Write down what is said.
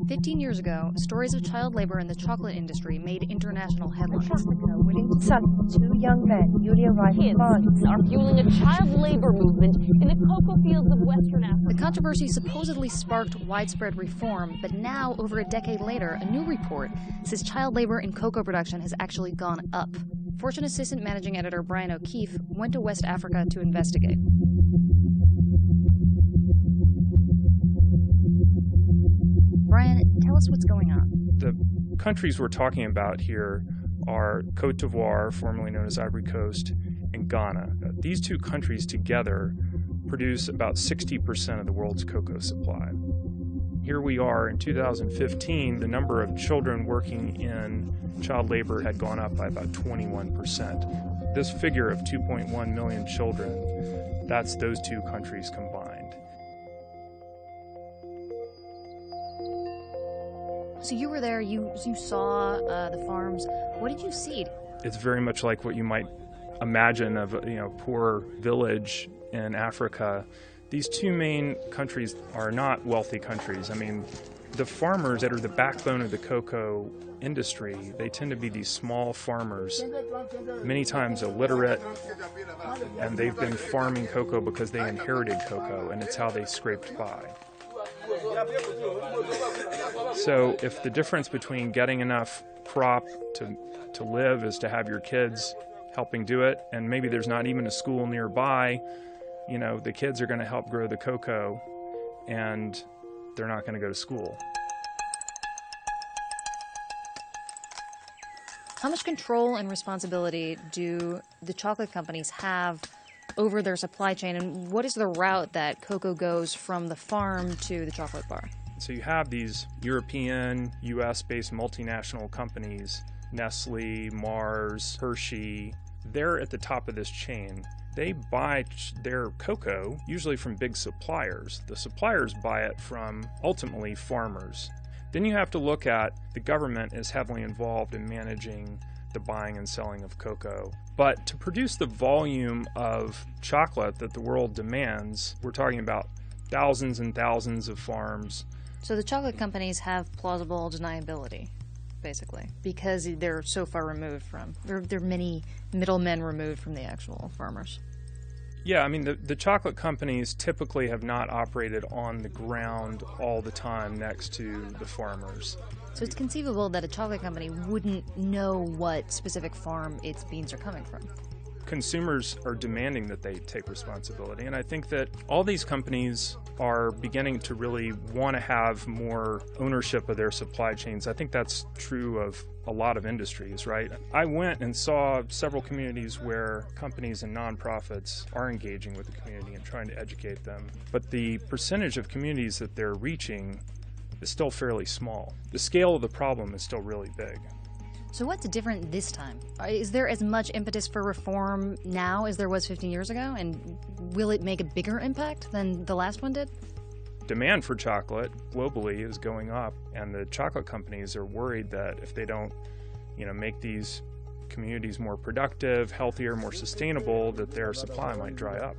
15 years ago, stories of child labor in the chocolate industry made international headlines. Two young men newly arrived in Bali are fueling a child labor movement in the cocoa fields of Western Africa. The controversy supposedly sparked widespread reform, but now, over a decade later, a new report says child labor in cocoa production has actually gone up. Fortune Assistant Managing Editor Brian O'Keefe went to West Africa to investigate. Brian, tell us what's going on. The countries we're talking about here are Côte d'Ivoire, formerly known as Ivory Coast, and Ghana. These two countries together produce about 60% of the world's cocoa supply. Here we are in 2015, the number of children working in child labor had gone up by about 21%. This figure of 2.1 million children, that's those two countries combined. So you were there, you saw the farms. What did you see? It's very much like what you might imagine of a poor village in Africa. These two main countries are not wealthy countries. I mean, the farmers that are the backbone of the cocoa industry, they tend to be these small farmers, many times illiterate, and they've been farming cocoa because they inherited cocoa, and it's how they scraped by. So if the difference between getting enough crop to live is to have your kids helping do it, and maybe there's not even a school nearby, the kids are going to help grow the cocoa, and they're not going to go to school. How much control and responsibility do the chocolate companies have over their supply chain, and what is the route that cocoa goes from the farm to the chocolate bar? So you have these European, US-based multinational companies, Nestle, Mars, Hershey. They're at the top of this chain. They buy their cocoa usually from big suppliers. The suppliers buy it from, ultimately, farmers. Then you have to look at the government is heavily involved in managing the buying and selling of cocoa. But to produce the volume of chocolate that the world demands, we're talking about thousands and thousands of farms. So the chocolate companies have plausible deniability, basically, because they're so far removed from, there are many middlemen removed from the actual farmers. Yeah, I mean, the chocolate companies typically have not operated on the ground all the time next to the farmers. So it's conceivable that a chocolate company wouldn't know what specific farm its beans are coming from. Consumers are demanding that they take responsibility, and I think that all these companies are beginning to really want to have more ownership of their supply chains. I think that's true of a lot of industries, right? I went and saw several communities where companies and nonprofits are engaging with the community and trying to educate them, but the percentage of communities that they're reaching is still fairly small. The scale of the problem is still really big. So what's different this time? Is there as much impetus for reform now as there was 15 years ago? And will it make a bigger impact than the last one did? Demand for chocolate globally is going up, and the chocolate companies are worried that if they don't, make these communities more productive, healthier, more sustainable, that their supply might dry up.